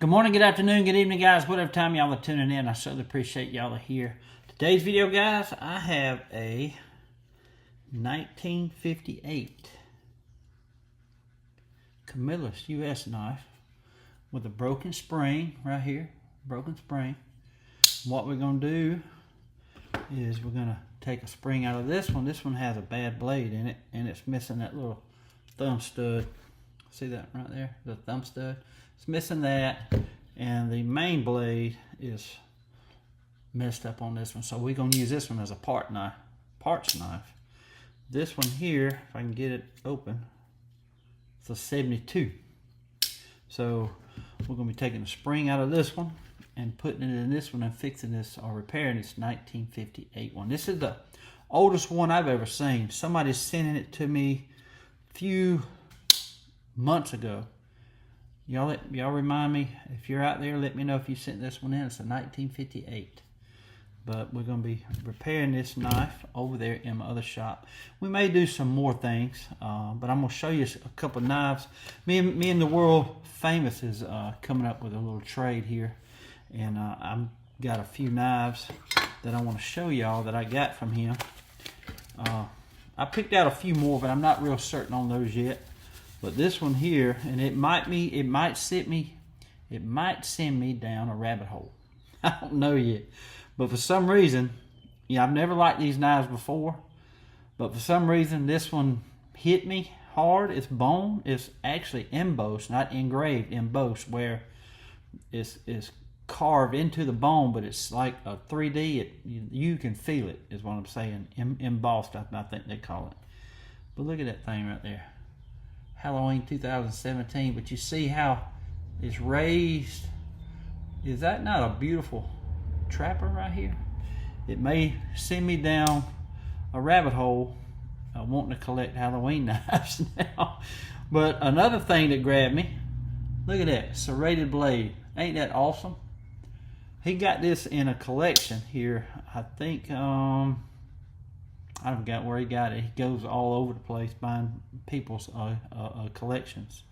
Good morning, good afternoon, good evening, guys. Whatever time y'all are tuning in, I certainly appreciate y'all are here. Today's video, guys, I have a 1958 Camillus US knife with a broken spring right here. Broken spring. What we're going to do is we're going to take a spring out of this one. This one has a bad blade in it, and it's missing that little thumb stud. See that right there? The thumb stud. It's missing that, and the main blade is messed up on this one. So we're going to use this one as a parts knife. This one here, if I can get it open, it's a 72. So we're going to be taking the spring out of this one and putting it in this one and fixing this or repairing this 1958 one. This is the oldest one I've ever seen. Somebody's sending it to me a few months ago. Y'all remind me, if you're out there, let me know if you sent this one in. It's a 1958. But we're going to be repairing this knife over there in my other shop. We may do some more things, but I'm going to show you a couple of knives. Me and the World Famous is coming up with a little trade here. And I've got a few knives that I want to show y'all that I got from him. I picked out a few more, but I'm not real certain on those yet. But this one here, and it might send me down a rabbit hole. I don't know yet. But for some reason, I've never liked these knives before. But for some reason, this one hit me hard. It's bone. It's actually embossed, not engraved, embossed, where it's carved into the bone, but it's like a 3D. You can feel it, is what I'm saying. Embossed, I think they call it. But look at that thing right there. Halloween 2017, but you see how it's raised. Is that not a beautiful trapper right here? It may send me down a rabbit hole wanting to collect Halloween knives now. But another thing that grabbed me, look at that serrated blade. Ain't that awesome? He got this in a collection here. I think I forgot where he got it. He goes all over the place buying people's collections.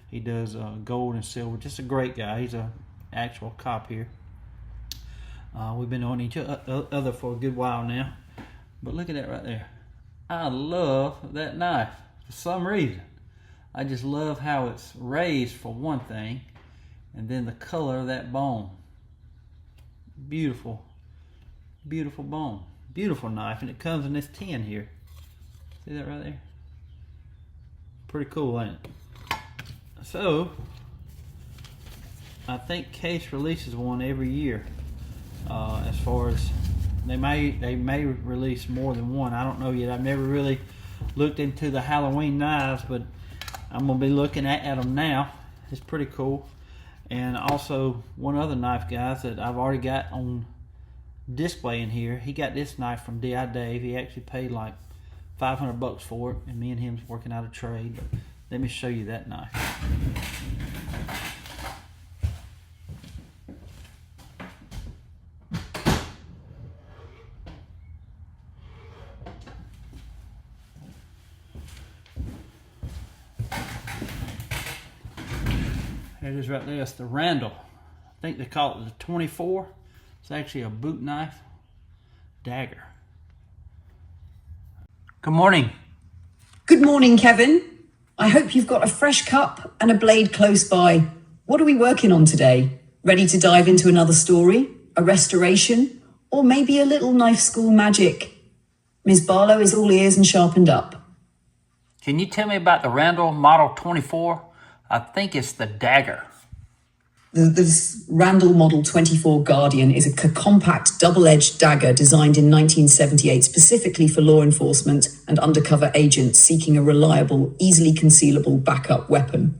He does gold and silver. Just a great guy. He's an actual cop here. We've been on each other for a good while now. But look at that right there. I love that knife for some reason. I just love how it's raised for one thing, and then the color of that bone. Beautiful, beautiful bone. Beautiful knife, and it comes in this tin here. See that right there? Pretty cool, ain't it? So, I think Case releases one every year. As far as they may release more than one. I don't know yet. I've never really looked into the Halloween knives, but I'm gonna be looking at them now. It's pretty cool. And also one other knife, guys, that I've already got on display in here. He got this knife from D.I. Dave. He actually paid like $500 for it, and me and him's working out a trade. But let me show you that knife. There it is right there. It's the Randall. I think they call it the 24. It's actually a boot knife dagger. Good morning. Good morning, Kevin. I hope you've got a fresh cup and a blade close by. What are we working on today? Ready to dive into another story, a restoration, or maybe a little knife school magic? Ms. Barlow is all ears and sharpened up. Can you tell me about the Randall Model 24? I think it's the dagger. This Randall Model 24 Guardian is a compact double-edged dagger designed in 1978 specifically for law enforcement and undercover agents seeking a reliable, easily concealable backup weapon.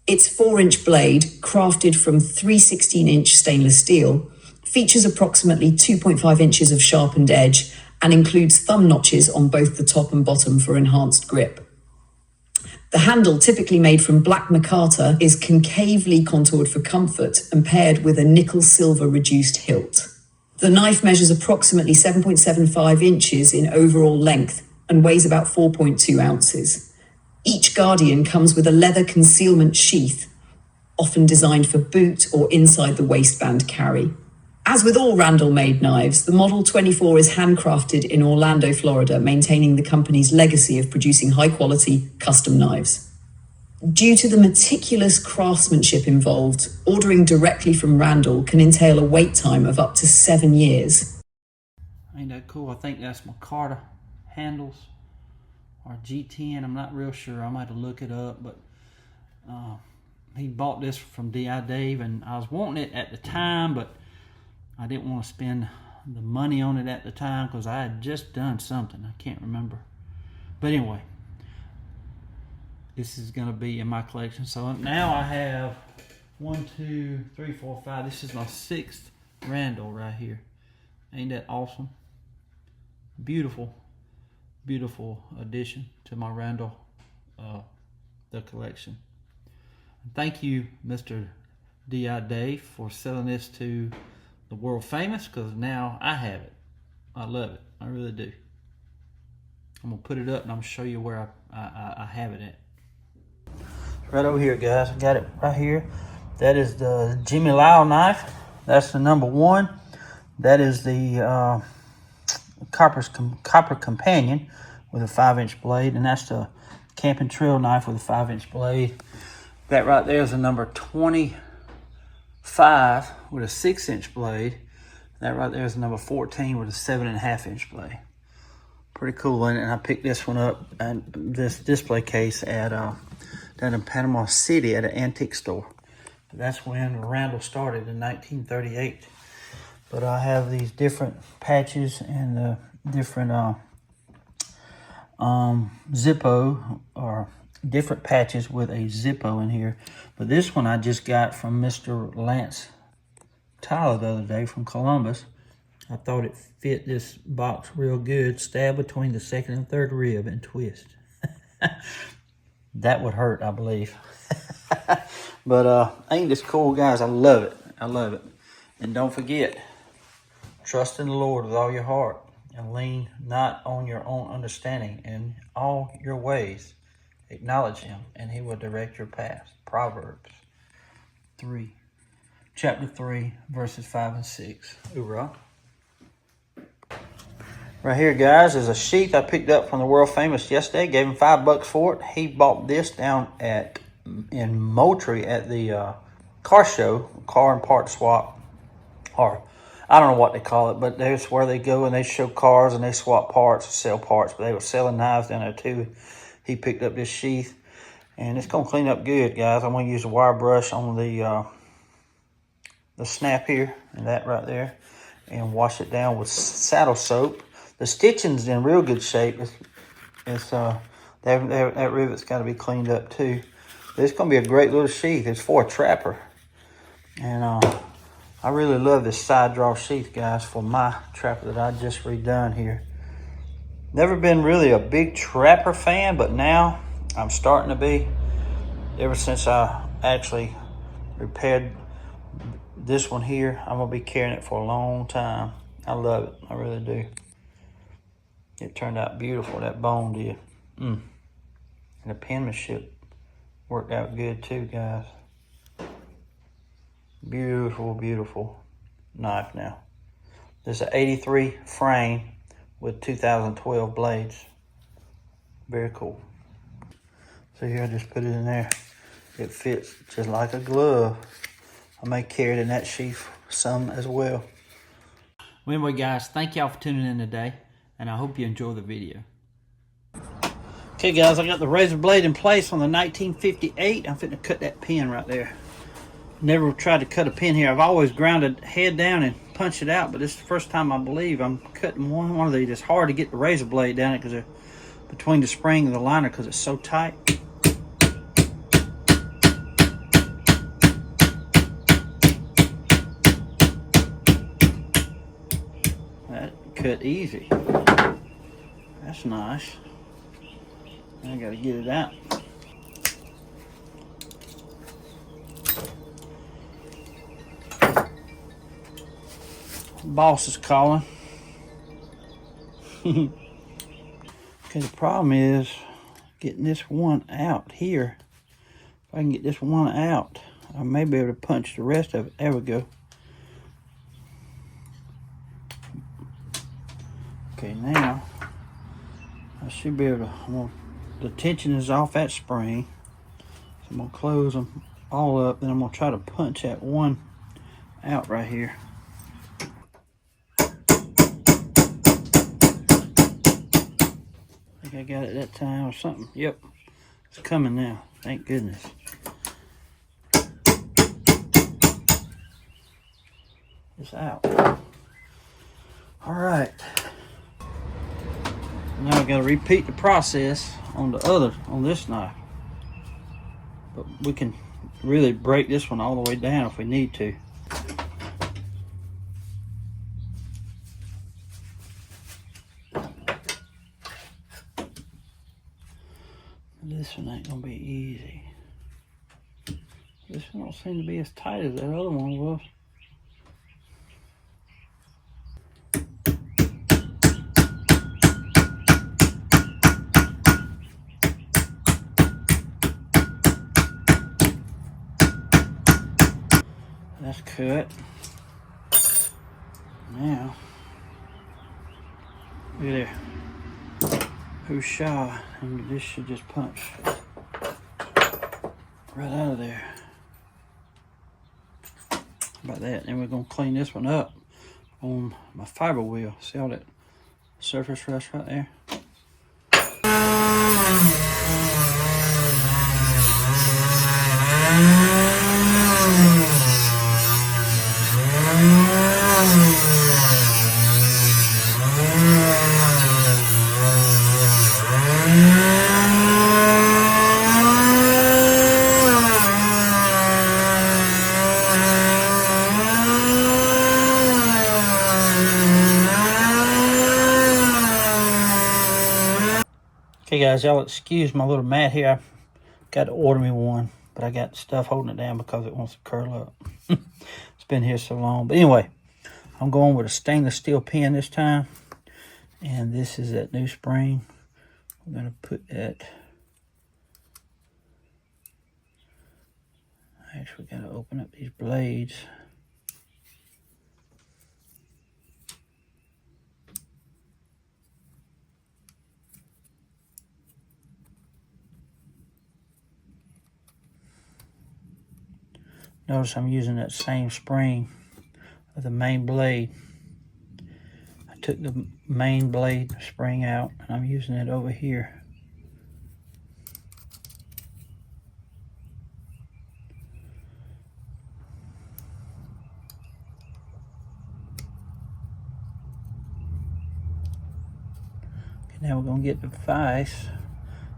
Its 4-inch blade, crafted from 3/16-inch stainless steel, features approximately 2.5 inches of sharpened edge and includes thumb notches on both the top and bottom for enhanced grip. The handle, typically made from black micarta, is concavely contoured for comfort and paired with a nickel-silver reduced hilt. The knife measures approximately 7.75 inches in overall length and weighs about 4.2 ounces. Each Guardian comes with a leather concealment sheath often designed for boot or inside the waistband carry. As with all Randall-made knives, the Model 24 is handcrafted in Orlando, Florida, maintaining the company's legacy of producing high-quality, custom knives. Due to the meticulous craftsmanship involved, ordering directly from Randall can entail a wait time of up to 7 years. Ain't that cool? I think that's Micarta handles or G10. I'm not real sure. I might have to look it up, but he bought this from D.I. Dave, and I was wanting it at the time, but I didn't want to spend the money on it at the time because I had just done something. I can't remember. But anyway, this is going to be in my collection. So now I have 1, 2, 3, 4, 5. This is my 6th Randall right here. Ain't that awesome? Beautiful, beautiful addition to my Randall, the collection. Thank you, Mr. D.I. Dave, for selling this to the world famous, because now I have it. I love it. I really do. I'm going to put it up and I'm going to show you where I have it at. Right over here, guys. I got it right here. That is the Jimmy Lyle knife. That's the number 1. That is the Copper Companion with a 5-inch blade, and that's the Camping Trail knife with a 5-inch blade. That right there is the number 25 with a 6-inch blade. That right there is the number 14 with a 7.5-inch blade. Pretty cool, and I picked this one up and this display case at down in Panama City at an antique store. That's when Randall started in 1938. But I have these different patches and the different Zippo, or different patches with a Zippo in here. But this one I just got from Mr. Lance Tyler the other day from Columbus. I thought it fit this box real good. Stab between the 2nd and 3rd rib and twist. That would hurt, I believe. But ain't this cool, guys? I love it. I love it. And don't forget, trust in the Lord with all your heart and lean not on your own understanding. In all your ways, acknowledge him, and he will direct your path. Proverbs 3, chapter 3, verses 5 and 6. Hoorah. Right here, guys, is a sheath I picked up from the world famous yesterday. Gave him $5 for it. He bought this down in Moultrie at the car show, car and part swap, or I don't know what they call it, but that's where they go and they show cars and they swap parts, sell parts. But they were selling knives down there too. He picked up this sheath, and it's gonna clean up good, guys. I'm gonna use a wire brush on the snap here and that right there, and wash it down with saddle soap. The stitching's in real good shape. That rivet's got to be cleaned up too. But it's gonna be a great little sheath. It's for a trapper, and I really love this side draw sheath, guys, for my trapper that I just redone here. Never been really a big trapper fan, but now I'm starting to be. Ever since I actually repaired this one here, I'm gonna be carrying it for a long time. I love it. I really do. It turned out beautiful, that bone did. And the penmanship worked out good too, guys. Beautiful, beautiful knife now. This is an 83 frame with 2012 blades. Very cool. So here, I just put it in there. It fits just like a glove. I may carry it in that sheath some as well. Well, anyway, guys, thank y'all for tuning in today, and I hope you enjoy the video. Okay, guys, I got the razor blade in place on the 1958. I'm fitting to cut that pin right there. Never tried to cut a pin here. I've always grounded head down and punched it out, but this is the first time I believe I'm cutting one of these. It's hard to get the razor blade down it because they're between the spring and the liner because it's so tight. That cut easy. That's nice. I gotta get it out. Boss is calling. Okay, the problem is getting this one out here. If I can get this one out, I may be able to punch the rest of it. There we go. Okay, now I should be able to, the tension is off that spring. So I'm gonna close them all up, then I'm gonna try to punch that one out right here. I think I got it that time or something. Yep, it's coming now. Thank goodness. It's out. All right. Now I got to repeat the process on this knife. But we can really break this one all the way down if we need to. This one ain't gonna be easy. This one don't seem to be as tight as that other one was. That's cut. Now, look at there. Who's shy? And this should just punch right out of there. How about that? Then we're gonna clean this one up on my fiber wheel. See all that surface rust right there? Okay guys, y'all excuse my little mat here. I got to order me one, but I got stuff holding it down because it wants to curl up. It's been here so long. But anyway, I'm going with a stainless steel pen this time. And this is that new spring. I'm going to put that. I actually got to open up these blades. Notice I'm using that same spring of the main blade. I took the main blade spring out and I'm using it over here. Okay, now we're going to get the vise.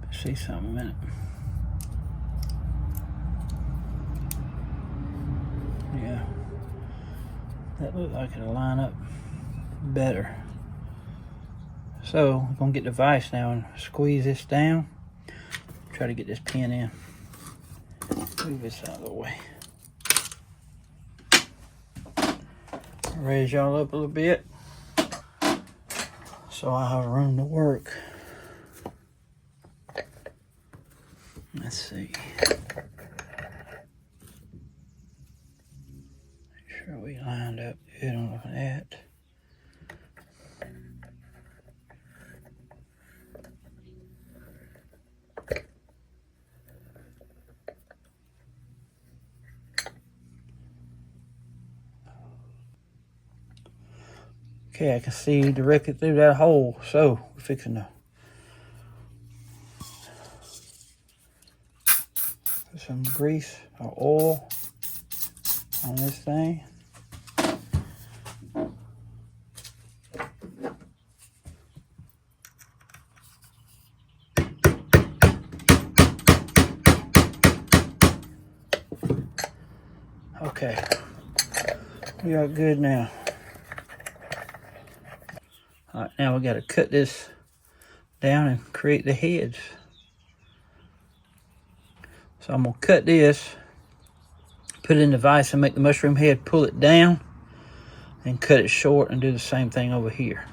Let's see something in a minute. Yeah, that looked like it'll line up better. So we're gonna get the vise now and squeeze this down. Try to get this pin in. Move this out of the way. Raise y'all up a little bit so I have room to work. Let's see. Sure we lined up good on that. Okay, I can see directly through that hole, so we're fixing to put some grease or oil on this thing. Okay, we are good now. All right, now we got to cut this down and create the heads. So I'm gonna cut this, put it in the vise and make the mushroom head, pull it down, and cut it short and do the same thing over here.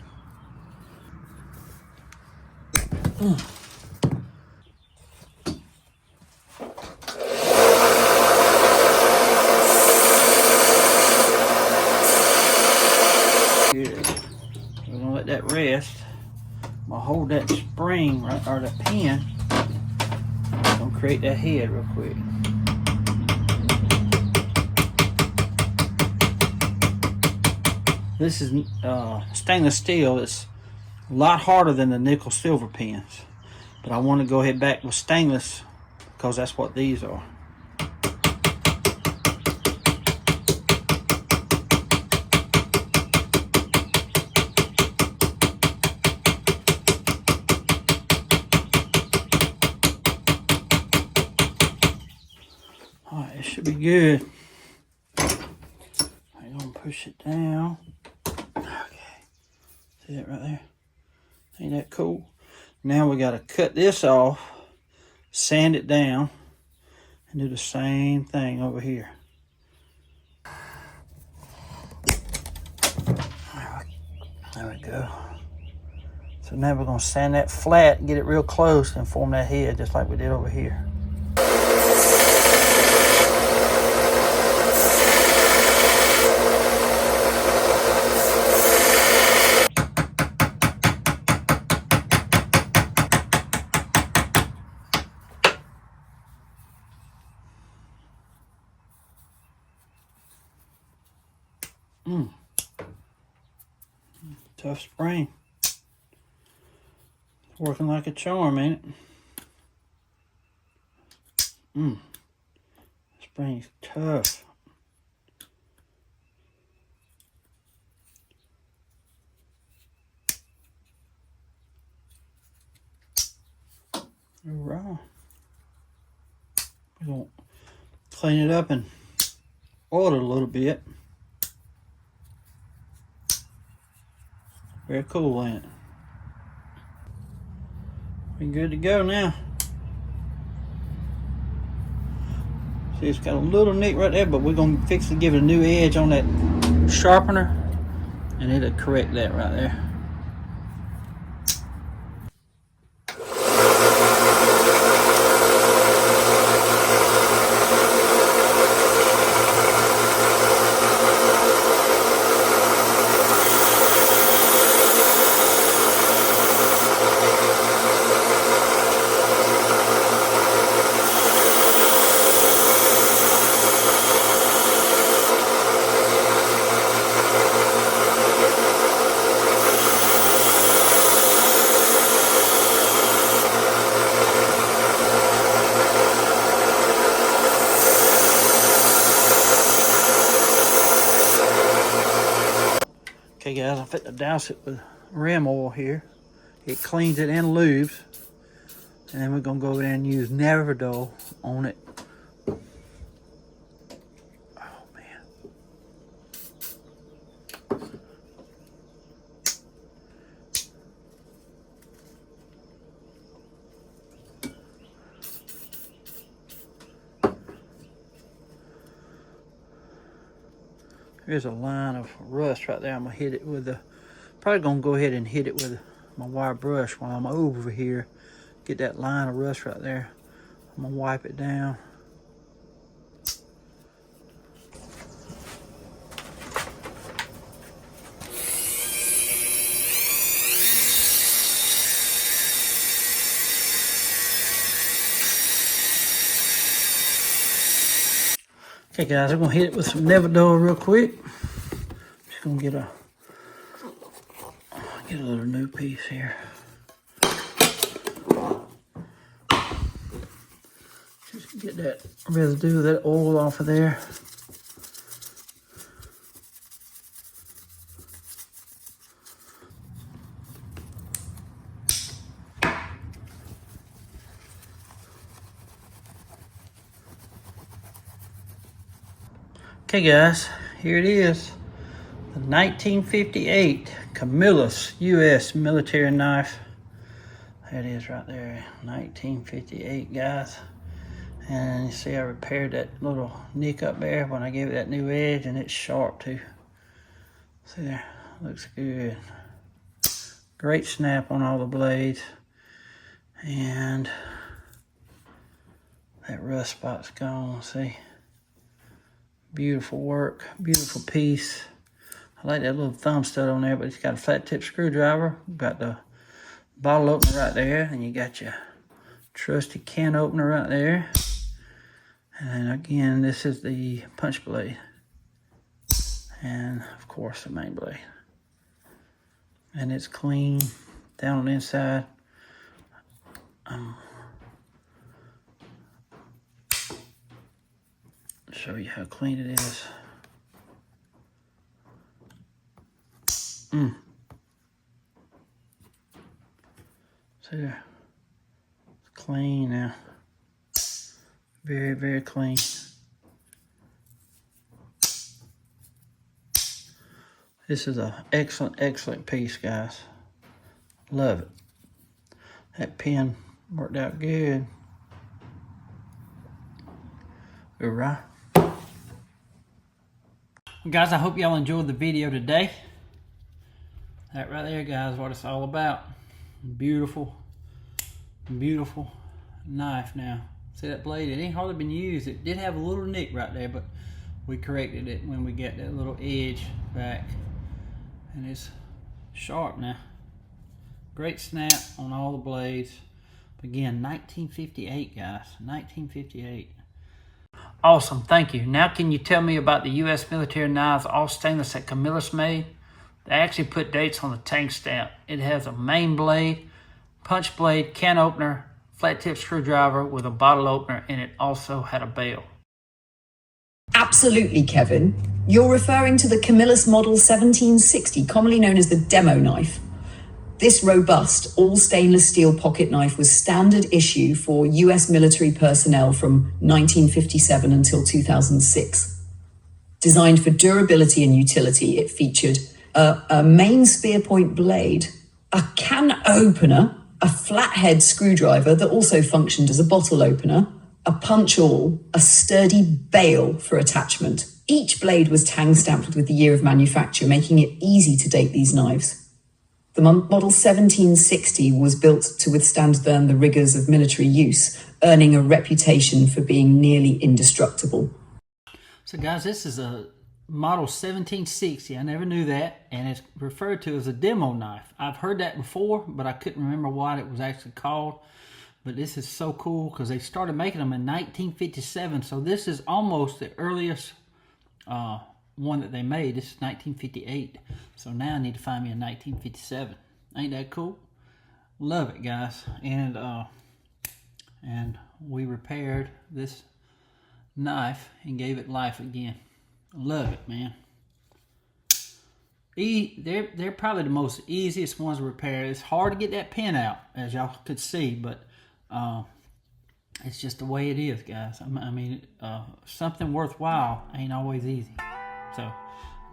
spring, right, or that pin. I'm gonna create that head real quick. This is stainless steel. It's a lot harder than the nickel silver pins, but I want to go ahead back with stainless because that's what these are. Alright, it should be good. I'm gonna push it down. Okay. See that right there? Ain't that cool? Now we gotta cut this off, sand it down, and do the same thing over here. There we go. So now we're gonna sand that flat and get it real close and form that head just like we did over here. Tough spring. Working like a charm, ain't it? Spring's tough. All right. We're gonna clean it up and oil it a little bit. Very cool, ain't it? We're good to go now. See, it's got a little nick right there, but we're gonna fix to give it a new edge on that sharpener, and it'll correct that right there. Okay guys, I'm fit to douse it with rim oil here. It cleans it and lubes. And then we're gonna go over there and use Navigadol on it. Oh man. Here's a line of rust right there. I'm gonna hit it with the, probably gonna go ahead and hit it with my wire brush while I'm over here. Get that line of rust right there. I'm gonna wipe it down. Okay guys, I'm gonna hit it with some Navigadol real quick. Just gonna get a little new piece here. Just get that residue of that oil off of there. Okay guys, here it is. The 1958 Camillus US military knife. There it is right there, 1958 guys. And you see I repaired that little nick up there when I gave it that new edge, and it's sharp too. See there, looks good. Great snap on all the blades. And that rust spot's gone, see? Beautiful work, beautiful piece. I like that little thumb stud on there, but it's got a flat tip screwdriver. Got the bottle opener right there, and you got your trusty can opener right there. And again, this is the punch blade. And of course the main blade. And it's clean down on the inside. Show you how clean it is. See there? It's clean now. Very, very clean. This is an excellent, excellent piece, guys. Love it. That pen worked out good. Hoorah. Guys, I hope y'all enjoyed the video today. That right there, guys, what it's all about. Beautiful, beautiful knife now. See that blade? It ain't hardly been used. It did have a little nick right there, but we corrected it when we got that little edge back. And it's sharp now. Great snap on all the blades. Again, 1958, guys. 1958. Awesome, thank you. Now can you tell me about the U.S. military knives, all stainless that Camillus made? They actually put dates on the tank stamp. It has a main blade, punch blade, can opener, flat tip screwdriver with a bottle opener, and it also had a bail. Absolutely, Kevin. You're referring to the Camillus Model 1760, commonly known as the demo knife. This robust, all stainless steel pocket knife was standard issue for US military personnel from 1957 until 2006. Designed for durability and utility, it featured a main spear point blade, a can opener, a flathead screwdriver that also functioned as a bottle opener, a punch-all, a sturdy bail for attachment. Each blade was tang stamped with the year of manufacture, making it easy to date these knives. The Model 1760 was built to withstand the rigors of military use, earning a reputation for being nearly indestructible. So guys, this is a Model 1760. I never knew that, and it's referred to as a demo knife. I've heard that before, but I couldn't remember what it was actually called. But this is so cool because they started making them in 1957. So this is almost the earliest one that they made. This is 1958. So now I need to find me a 1957. Ain't that cool? Love it, guys. And we repaired this knife and gave it life again. Love it, man. They're probably the most easiest ones to repair. It's hard to get that pin out, as y'all could see, but it's just the way it is, guys. I mean, something worthwhile ain't always easy. So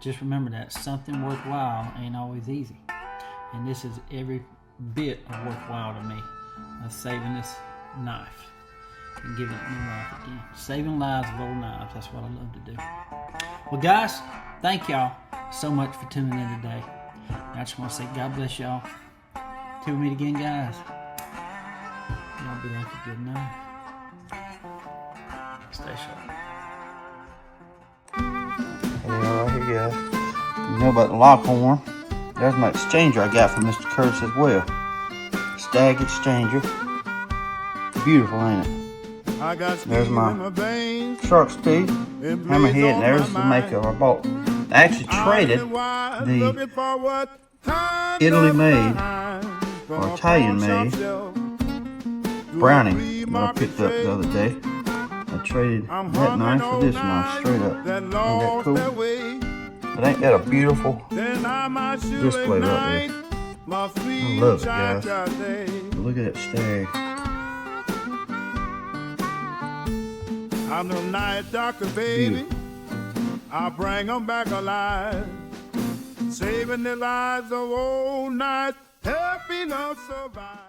just remember that. Something worthwhile ain't always easy. And this is every bit of worthwhile to me. Saving this knife and giving it new life again. Saving lives of old knives. That's what I love to do. Well, guys, thank y'all so much for tuning in today. I just want to say God bless y'all. Till we meet again, guys. Y'all be like a good night. Stay sharp. Yeah, right here, guys. You know about the Lockhorn. There's my exchanger I got from Mr. Curtis as well. Stag exchanger. Beautiful, ain't it? There's my shark's teeth, hammerhead, and there's the maker I bought. I actually traded the Italy made or Italian made Browning that I picked up the other day. I traded that knife for this knife straight up. Ain't that cool? But ain't that a beautiful display right there? I love it, guys. Look at that stag. I'm the night doctor, baby. I'll bring them back alive. Saving the lives of old nights, helping us survive.